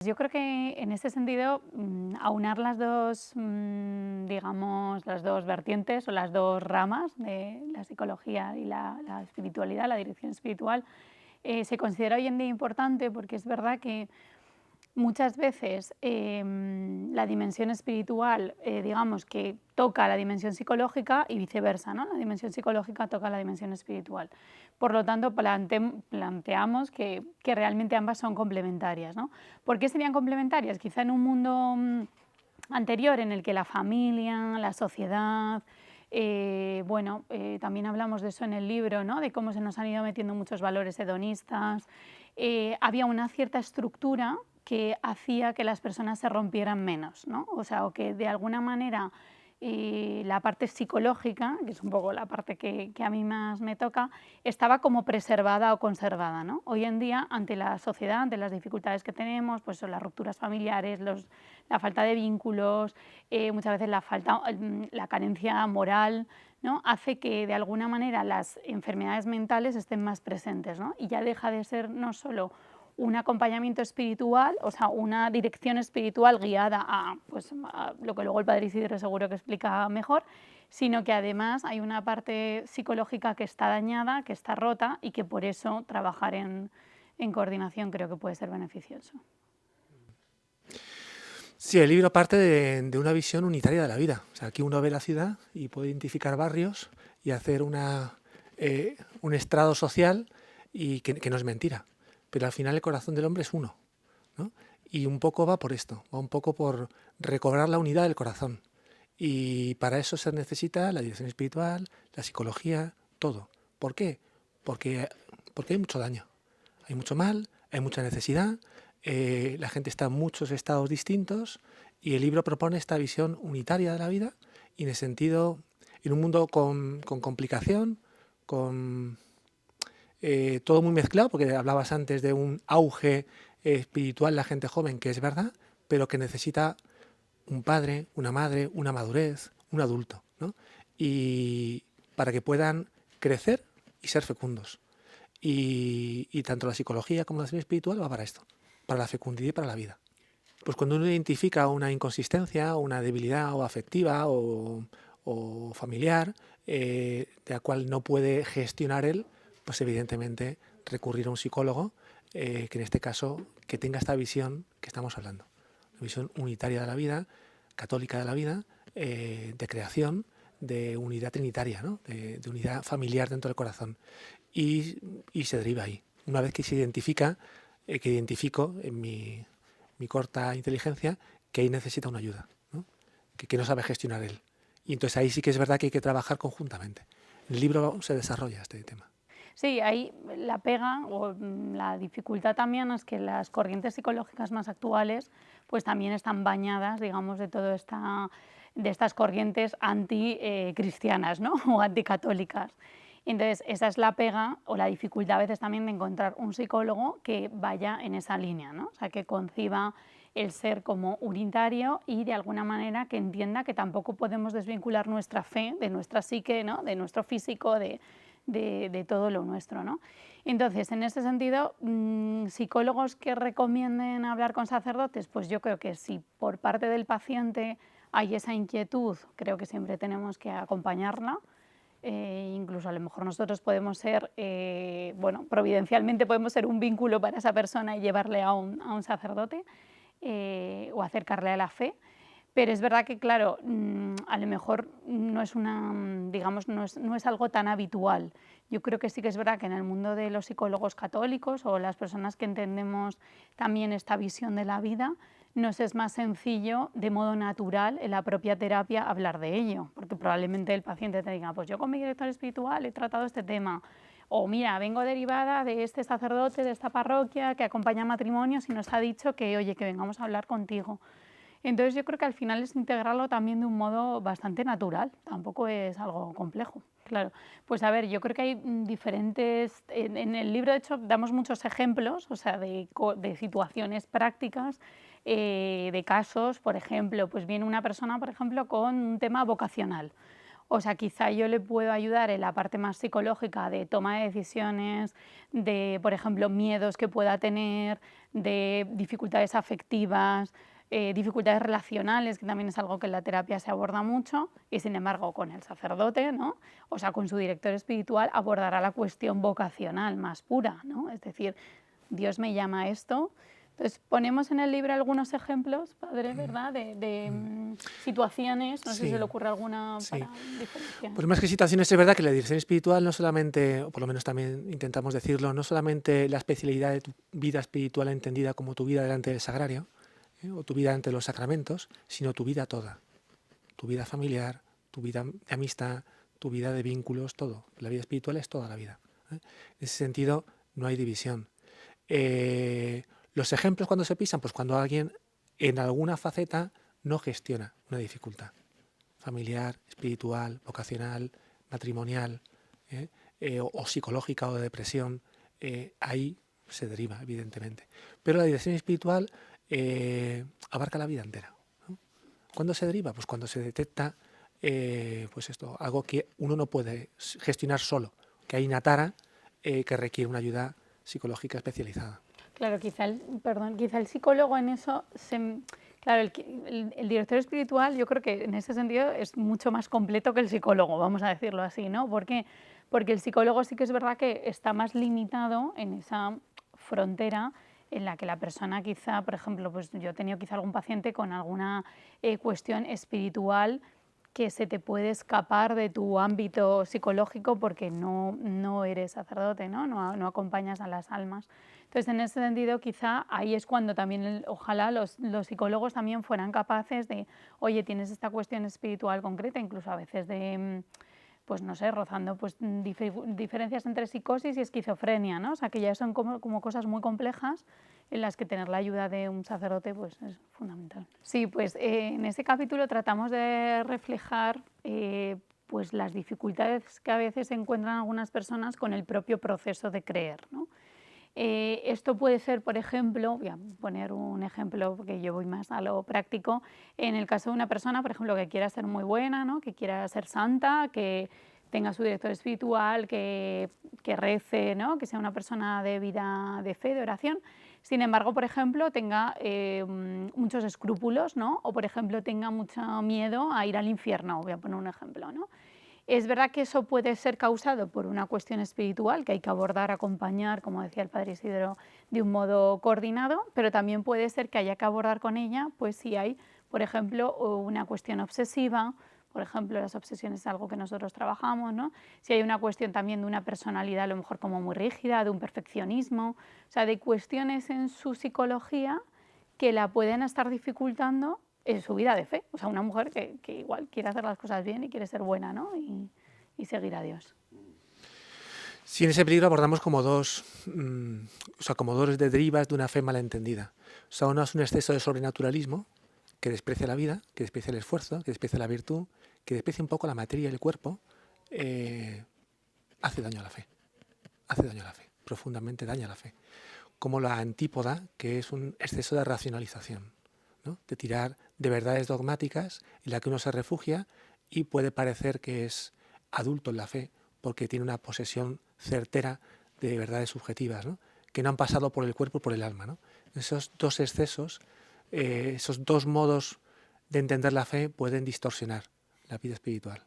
Yo creo que en este sentido, aunar las dos, digamos, las dos vertientes o las dos ramas de la psicología y la espiritualidad, la dirección espiritual, se considera hoy en día importante porque es verdad que muchas veces, la dimensión espiritual, digamos que toca la dimensión psicológica y viceversa, ¿no? La dimensión psicológica toca la dimensión espiritual. Por lo tanto, planteamos que realmente ambas son complementarias, ¿no? ¿Por qué serían complementarias? Quizá en un mundo, anterior en el que la familia, la sociedad, bueno, también hablamos de eso en el libro, ¿no? De cómo se nos han ido metiendo muchos valores hedonistas. Había una cierta estructura que hacía que las personas se rompieran menos, ¿no? O sea, o que de alguna manera la parte psicológica, que es un poco la parte que a mí más me toca, estaba como preservada o conservada, ¿no? Hoy en día, ante la sociedad, ante las dificultades que tenemos, pues son las rupturas familiares, la falta de vínculos, muchas veces la carencia moral, ¿no? Hace que de alguna manera las enfermedades mentales estén más presentes, ¿no? Y ya deja de ser no solo un acompañamiento espiritual, o sea, una dirección espiritual guiada a, pues, a lo que luego el padre Isidro seguro que explica mejor, sino que además hay una parte psicológica que está dañada, que está rota y que por eso trabajar en coordinación creo que puede ser beneficioso. Sí, el libro parte de una visión unitaria de la vida. O sea, aquí uno ve la ciudad y puede identificar barrios y hacer un estrado social y que no es mentira. Pero al final el corazón del hombre es uno, ¿no? Y un poco va por esto, va un poco por recobrar la unidad del corazón. Y para eso se necesita la dirección espiritual, la psicología, todo. ¿Por qué? Porque, porque hay mucho daño, hay mucho mal, hay mucha necesidad, la gente está en muchos estados distintos y el libro propone esta visión unitaria de la vida y en el sentido, en un mundo con complicación, con todo muy mezclado, porque hablabas antes de un auge espiritual de la gente joven, que es verdad, pero que necesita un padre, una madre, una madurez, un adulto, ¿no? Y para que puedan crecer y ser fecundos. Y tanto la psicología como la acción espiritual va para esto, para la fecundidad y para la vida. Pues cuando uno identifica una inconsistencia, una debilidad o afectiva o familiar, de la cual no puede gestionar él, pues evidentemente recurrir a un psicólogo, que en este caso que tenga esta visión que estamos hablando, una visión unitaria de la vida, católica de la vida, de creación, de unidad trinitaria, ¿no? de unidad familiar dentro del corazón. Y se deriva ahí. Una vez que se identifica, que identifico en mi corta inteligencia, que ahí necesita una ayuda, ¿no? Que no sabe gestionar él. Y entonces ahí sí que es verdad que hay que trabajar conjuntamente. En el libro se desarrolla este tema. Sí, ahí la pega o la dificultad también es que las corrientes psicológicas más actuales pues también están bañadas, digamos, de estas corrientes anticristianas, ¿no? O anticatólicas. Entonces, esa es la pega o la dificultad a veces también de encontrar un psicólogo que vaya en esa línea, ¿no? O sea, que conciba el ser como unitario y de alguna manera que entienda que tampoco podemos desvincular nuestra fe de nuestra psique, ¿no? De nuestro físico, de todo lo nuestro, ¿no? Entonces, en ese sentido, psicólogos que recomienden hablar con sacerdotes, pues yo creo que si por parte del paciente hay esa inquietud, creo que siempre tenemos que acompañarla. Incluso a lo mejor nosotros podemos ser, bueno, providencialmente podemos ser un vínculo para esa persona y llevarle a un sacerdote o acercarle a la fe. Pero es verdad que, claro, a lo mejor no es digamos, no es algo tan habitual. Yo creo que sí que es verdad que en el mundo de los psicólogos católicos o las personas que entendemos también esta visión de la vida, nos es más sencillo, de modo natural, en la propia terapia hablar de ello, porque probablemente el paciente te diga, pues yo con mi director espiritual he tratado este tema, o mira, vengo derivada de este sacerdote de esta parroquia que acompaña matrimonios y nos ha dicho que, oye, que vengamos a hablar contigo. Entonces yo creo que al final es integrarlo también de un modo bastante natural, tampoco es algo complejo. Claro, pues a ver, yo creo que hay diferentes, en el libro de hecho damos muchos ejemplos, o sea, de situaciones prácticas, de casos, por ejemplo, pues viene una persona, por ejemplo, con un tema vocacional, O sea, quizá yo le puedo ayudar en la parte más psicológica de toma de decisiones, de, por ejemplo, miedos que pueda tener, de dificultades afectivas, dificultades relacionales, que también es algo que en la terapia se aborda mucho, y sin embargo con el sacerdote, ¿no? O sea, con su director espiritual abordará la cuestión vocacional más pura, ¿no? Es decir, Dios me llama a esto. Entonces, ponemos en el libro algunos ejemplos, padre, ¿verdad?, de situaciones, no sé si se le Sí, ocurre alguna sí. para diferenciar. Pues más que situaciones, es verdad que la dirección espiritual no solamente, o por lo menos también intentamos decirlo, no solamente la especialidad de tu vida espiritual entendida como tu vida delante del sagrario, o tu vida ante los sacramentos, sino tu vida toda, tu vida familiar, tu vida de amistad, tu vida de vínculos, todo. La vida espiritual es toda la vida. En ese sentido, no hay división. Los ejemplos cuando se pisan, pues cuando alguien en alguna faceta no gestiona una dificultad familiar, espiritual, vocacional, matrimonial, o psicológica o de depresión, ahí se deriva, evidentemente. Pero la dirección espiritual abarca la vida entera, ¿no? ¿Cuándo se deriva? Pues cuando se detecta pues esto, algo que uno no puede gestionar solo, que hay una tara que requiere una ayuda psicológica especializada. Claro, quizá el psicólogo en eso, claro, el director espiritual yo creo que en ese sentido es mucho más completo que el psicólogo, vamos a decirlo así, ¿no? ¿Por qué? Porque el psicólogo sí que es verdad que está más limitado en esa frontera en la que la persona quizá, por ejemplo, pues yo he tenido quizá algún paciente con alguna cuestión espiritual que se te puede escapar de tu ámbito psicológico porque no eres sacerdote, ¿no? No acompañas a las almas. Entonces, en ese sentido, quizá ahí es cuando también, ojalá los psicólogos también fueran capaces de, oye, tienes esta cuestión espiritual concreta, incluso a veces de, pues no sé, rozando pues, diferencias entre psicosis y esquizofrenia, ¿no? O sea, que ya son como cosas muy complejas en las que tener la ayuda de un sacerdote pues, es fundamental. Sí, pues en ese capítulo tratamos de reflejar pues, las dificultades que a veces encuentran algunas personas con el propio proceso de creer, ¿no? Esto puede ser, por ejemplo, voy a poner un ejemplo porque yo voy más a lo práctico, en el caso de una persona, por ejemplo, que quiera ser muy buena, ¿no? Que quiera ser santa, que tenga su director espiritual, que rece, ¿no? Que sea una persona de vida de fe, de oración. Sin embargo, por ejemplo, tenga muchos escrúpulos, ¿no? O, por ejemplo, tenga mucho miedo a ir al infierno, voy a poner un ejemplo, ¿no? Es verdad que eso puede ser causado por una cuestión espiritual que hay que abordar, acompañar, como decía el padre Isidro, de un modo coordinado, pero también puede ser que haya que abordar con ella, pues si hay, por ejemplo, una cuestión obsesiva, por ejemplo, las obsesiones es algo que nosotros trabajamos, ¿no? Si hay una cuestión también de una personalidad a lo mejor como muy rígida, de un perfeccionismo, o sea, de cuestiones en su psicología que la pueden estar dificultando en su vida de fe. O sea, una mujer que igual quiere hacer las cosas bien y quiere ser buena, ¿no? Y seguir a Dios. Sí, en ese peligro abordamos como como dos derivas de una fe malentendida. O sea, uno es un exceso de sobrenaturalismo que desprecia la vida, que desprecia el esfuerzo, que desprecia la virtud, que desprecia un poco la materia y el cuerpo, hace daño a la fe. Hace daño a la fe, profundamente daña a la fe. Como la antípoda, que es un exceso de racionalización, ¿no? De tirar de verdades dogmáticas en la que uno se refugia y puede parecer que es adulto en la fe porque tiene una posesión certera de verdades subjetivas, ¿no? Que no han pasado por el cuerpo y por el alma, ¿no? Esos dos excesos, esos dos modos de entender la fe pueden distorsionar la vida espiritual.